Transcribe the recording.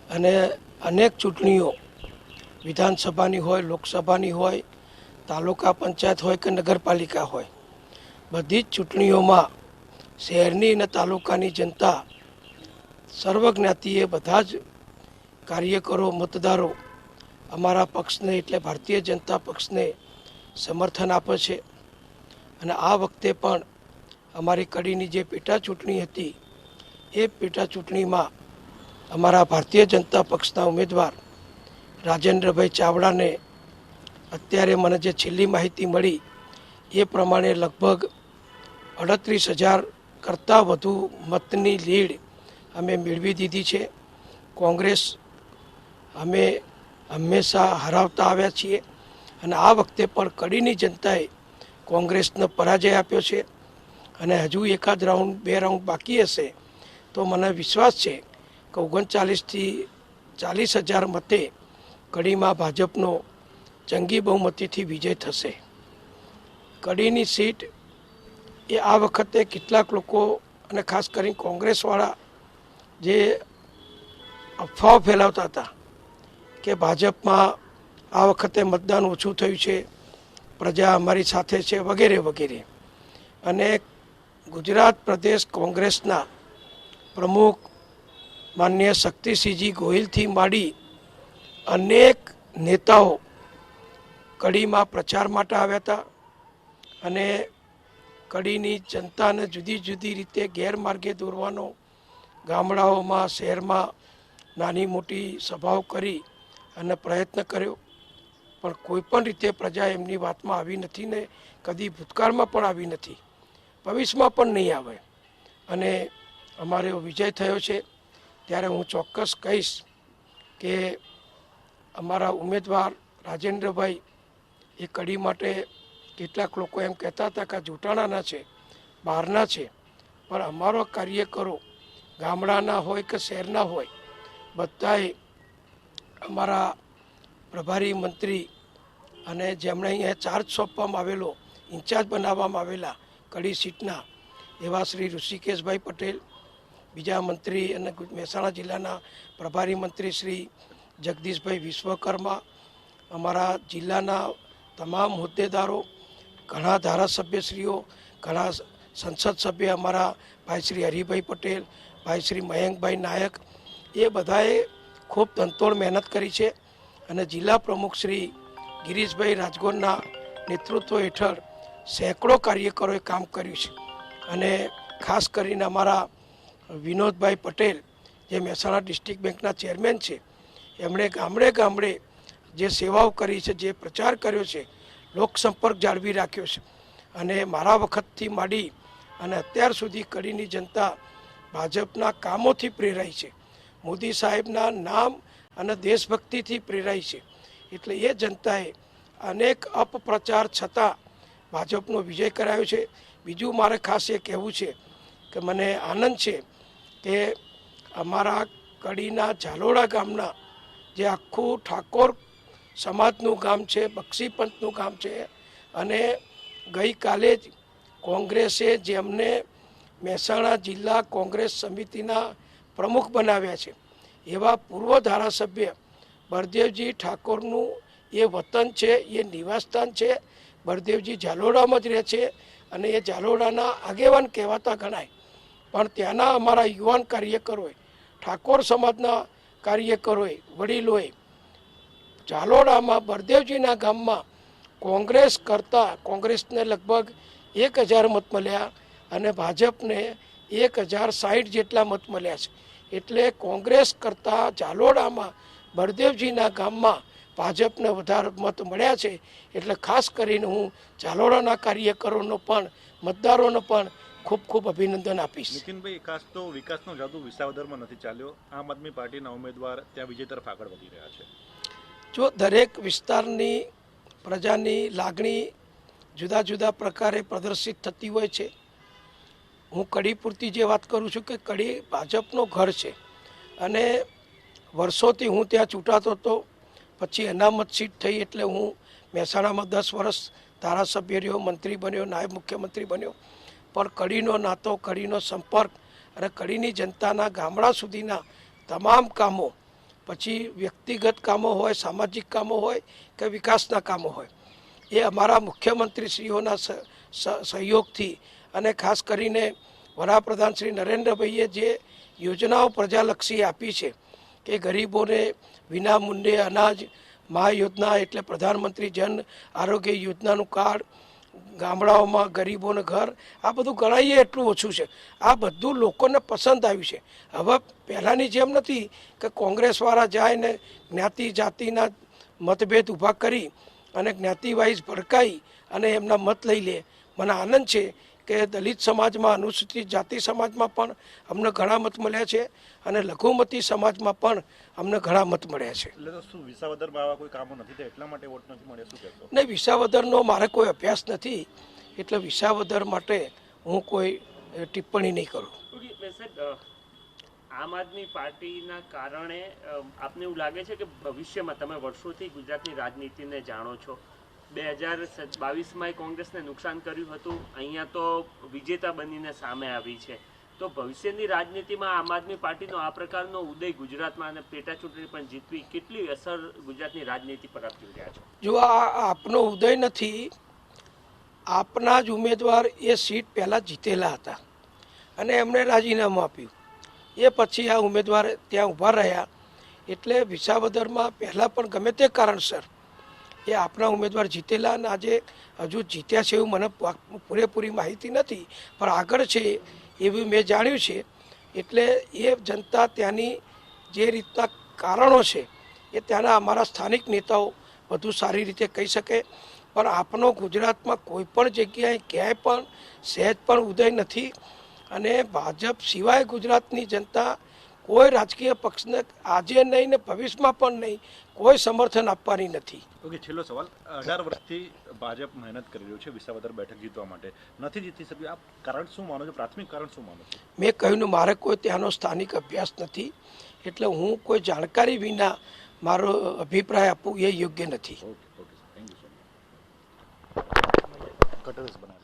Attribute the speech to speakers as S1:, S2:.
S1: અને અનેક ચૂંટણીઓ વિધાનસભાની હોય, લોકસભાની હોય, તાલુકા પંચાયત હોય કે નગરપાલિકા હોય, બધી જ ચૂંટણીઓમાં શહેરની અને તાલુકાની જનતા સર્વજ્ઞાતિએ બધા જ કાર્યકરો, મતદારો અમારા પક્ષને એટલે ભારતીય જનતા પક્ષને સમર્થન આપે છે. અને આ વખતે પણ અમારી કડીની જે પેટા ચૂંટણી હતી એ પેટા ચૂંટણીમાં અમારા ભારતીય જનતા પક્ષના ઉમેદવાર રાજેન્દ્રભાઈ ચાવડાને અત્યારે મને જે છેલ્લી માહિતી મળી એ પ્રમાણે લગભગ 38,000 કરતાં વધુ મતની લીડ અમે મેળવી દીધી છે. કોંગ્રેસ અમે હંમેશા હરાવતા આવ્યા છીએ અને આ વખતે પણ કડીની જનતાએ કોંગ્રેસનો પરાજય આપ્યો છે. અને હજુ એકાદ રાઉન્ડ, 2 રાઉન્ડ બાકી હશે તો મને વિશ્વાસ છે કે 39થી 40,000 મતે કડીમાં ભાજપનો જંગી બહુમતીથી વિજય થશે. કડીની સીટ એ આ વખતે કેટલાક લોકો અને ખાસ કરીને કોંગ્રેસવાળા જે અફવાઓ ફેલાવતા હતા કે ભાજપમાં આ વખતે મતદાન ઓછું થયું છે, પ્રજા અમારી સાથે છે વગેરે વગેરે. અને ગુજરાત પ્રદેશ કોંગ્રેસના પ્રમુખ માનનીય શક્તિસિંહજી ગોહિલથી માંડી અનેક નેતાઓ કડીમાં પ્રચાર માટે આવ્યા હતા અને કડીની જનતાને જુદી જુદી રીતે ગેરમાર્ગે દોરવાનો ગામડાઓમાં, શહેરમાં નાની મોટી સભાઓ કરી અને પ્રયત્ન કર્યો, પણ કોઈ પણ રીતે પ્રજા એમની વાતમાં આવી નથી ને કદી ભૂતકાળમાં પણ આવી નથી, ભવિષ્યમાં પણ નહીં આવે. અને અમારો વિજય થયો છે ત્યારે હું ચોક્કસ કહીશ કે અમારા ઉમેદવાર રાજેન્દ્રભાઈ એ કડી માટે કેટલાક લોકો એમ કહેતા હતા કે જોટાણાના છે, બહારના છે, પણ અમારો કાર્યકરો ગામડાના હોય કે શહેરના હોય બધાએ અમારા પ્રભારી મંત્રી અને જેમણે અહીંયા ચાર્જ સોંપવામાં આવેલો, ઇન્ચાર્જ બનાવવામાં આવેલા કડી સીટના એવા શ્રી ઋષિકેશભાઈ પટેલ, બીજા મંત્રી અને મહેસાણા જિલ્લાના પ્રભારી મંત્રી શ્રી જગદીશભાઈ વિશ્વકર્મા, અમારા જિલ્લાના તમામ હોદ્દેદારો, ઘણા ધારાસભ્યશ્રીઓ, ઘણા સંસદ સભ્ય અમારા ભાઈ શ્રી હરિભાઈ પટેલ, ભાઈ શ્રી મયંકભાઈ નાયક, એ બધાએ ખૂબ તનતોડ મહેનત કરી છે. અને જિલ્લા પ્રમુખ શ્રી ગિરીશભાઈ રાજગોરના નેતૃત્વ હેઠળ સેંકડો કાર્યકરોએ કામ કર્યું છે. અને ખાસ કરીને અમારા વિનોદભાઈ પટેલ જે મહેસાણા ડિસ્ટ્રિક્ટ બેંકના ચેરમેન છે, એમણે ગામડે ગામડે જે સેવાઓ કરી છે, જે પ્રચાર કર્યો છે, લોકસંપર્ક જાળવી રાખ્યો છે. અને મારા વખતથી માંડી અને અત્યાર સુધી કડીની જનતા ભાજપના કામોથી પ્રેરાઈ છે, મોદી સાહેબના નામ અને દેશભક્તિથી પ્રેરાઈ છે. એટલે એ જનતાએ અનેક અપપ્રચાર છતાં ભાજપનો વિજય કરાયો છે. બીજું મારે ખાસ એ કહેવું છે કે મને આનંદ છે કે અમારા કડીના ઝાલોડા ગામના જે આખું ઠાકોર સમાજનું ગામ છે, બક્ષીપંથનું ગામ છે, અને ગઈકાલે જ કોંગ્રેસે જેમને મહેસાણા જિલ્લા કોંગ્રેસ સમિતિના પ્રમુખ બનાવ્યા છે એવા પૂર્વ ધારાસભ્ય બળદેવજી ઠાકોરનું એ વતન છે, એ નિવાસસ્થાન છે. બળદેવજી ઝાલોડામાં જ રહે છે અને એ ઝાલોડાના આગેવાન કહેવાતા ગણાય. પણ ત્યાંના અમારા યુવાન કાર્યકરોએ, ઠાકોર સમાજના કાર્યકરોએ, વડીલોએ ઝાલોડામાં બળદેવજીના ગામમાં કોંગ્રેસ કરતાં કોંગ્રેસને લગભગ 1,000 મત મળ્યા અને ભાજપને 1,060 જેટલા મત મળ્યા છે. એટલે કોંગ્રેસ કરતાં ઝાલોડામાં બળદેવજીના ગામમાં ભાજપને વધારે મત મળ્યા છે. એટલે ખાસ કરીને હું ઝાલોડાના કાર્યકરોનો પણ, મતદારોનો પણ ખૂબ ખૂબ અભિનંદન આપીશ.
S2: નીતિનભાઈ, ખાસ તો વિકાસનો જાદુ વિસાવદરમાં નથી ચાલ્યો. આમ આદમી પાર્ટીના ઉમેદવાર ત્યાં વિજય તરફ આગળ વધી રહ્યા છે.
S1: જો દરેક વિસ્તારની પ્રજાની લાગણી જુદા જુદા પ્રકારે પ્રદર્શિત થતી હોય છે. હું કડી પૂરતી જે વાત કરું છું કે કડી ભાજપનો ઘર છે અને વર્ષોથી હું ત્યાં ચૂંટાતો હતો. પછી અનામત સીટ થઈ એટલે હું મહેસાણામાં 10 વર્ષ ધારાસભ્ય રહ્યો, મંત્રી બન્યો, નાયબ મુખ્યમંત્રી બન્યો. પણ કડીનો નાતો, કડીનો સંપર્ક અને કડીની જનતાના ગામડા સુધીના તમામ કામો પછી વ્યક્તિગત કામો હોય, સામાજિક કામો હોય કે વિકાસના કામો હોય, એ અમારા મુખ્યમંત્રીશ્રીઓના સહયોગથી અને ખાસ કરીને વડાપ્રધાન શ્રી નરેન્દ્રભાઈએ જે યોજનાઓ પ્રજાલક્ષી આપી છે કે ગરીબોને વિના મૂલ્યે અનાજ, મહા યોજના એટલે પ્રધાનમંત્રી જન આરોગ્ય યોજનાનું કાર્ડ, ગામડાઓમાં ગરીબોને ઘર, આ બધું ગણાઈએ એટલું ઓછું છે. આ બધું લોકોને પસંદ આવ્યું છે. હવે પહેલાંની જેમ નથી કે કોંગ્રેસવાળા જાય ને જ્ઞાતિ જાતિના મતભેદ ઊભા કરી અને જ્ઞાતિ વાઇઝ ભડકાઈ અને એમના મત લઈ લે. મને આનંદ છે કે દલિત સમાજમાં, અનુસૂચિત જાતિ સમાજમાં પણ અમને ઘણા મત મળ્યા છે અને લઘુમતી સમાજમાં પણ અમને ઘણા મત મળ્યા છે.
S2: એટલે તો શું વિસાવદરમાં આવા કોઈ કામો નથી થયા એટલા માટે વોટ નથી મળ્યા, શું કહેશો?
S1: નહીં, વિસાવદરનો મારે કોઈ અભ્યાસ નથી એટલે વિસાવદર માટે હું કોઈ ટિપ્પણી નહીં કરું.
S3: આમ આદમી પાર્ટીના કારણે આપને એવું લાગે છે કે ભવિષ્યમાં, તમે વર્ષોથી ગુજરાતની રાજનીતિને જાણો છો, 2022માં કોંગ્રેસને નુકસાન કર્યું હતું, અહીંયા તો વિજેતા બનીને સામે આવી છે, તો ભવિષ્યની રાજનીતિમાં આમ આદમી પાર્ટીનો આ પ્રકારનો ઉદય ગુજરાતમાં અને પેટા ચૂંટણી પણ જીતવી કેટલી અસર ગુજરાતની રાજનીતિ પર આપી રહ્યા છે?
S1: જો આ આપનો ઉદય નથી, આપના જ ઉમેદવાર એ સીટ પહેલાં જીતેલા હતા અને એમણે રાજીનામું આપ્યું. એ પછી આ ઉમેદવાર ત્યાં ઊભા રહ્યા એટલે વિસાવદરમાં પહેલાં પણ ગમે તે કારણસર એ આપના ઉમેદવાર જીતેલા અને આજે હજુ જીત્યા છે એવું મને પૂરેપૂરી માહિતી નથી, પણ આગળ છે એવું મેં જાણ્યું છે. એટલે એ જનતા ત્યાંની જે રીતના કારણો છે એ ત્યાંના અમારા સ્થાનિક નેતાઓ વધુ સારી રીતે કહી શકે. પણ આપનો ગુજરાતમાં કોઈ પણ જગ્યાએ ક્યાંય પણ સહેજ પણ ઉદય નથી અને ભાજપ સિવાય ગુજરાતની જનતા કોઈ રાજકીય પક્ષને આજે નહીં ને ભવિષ્યમાં પણ નહીં કોઈ સમર્થન આપવાની નથી.
S2: ઓકે, છેલ્લો સવાલ. 18 વર્ષથી ભાજપ મહેનત કરી રહ્યું છે વિસાવદર બેઠક જીતવા માટે, નથી જીતી શક્યું. આ કારણ શું માનો છો? પ્રાથમિક કારણ શું માનો છો? મેં
S1: કહ્યું ને, મારે કોઈ ત્યાંનો સ્થાનિક અભ્યાસ નથી એટલે હું કોઈ જાણકારી વિના મારો અભિપ્રાય આપવું એ યોગ્ય નથી.
S2: Okay, thank you so much.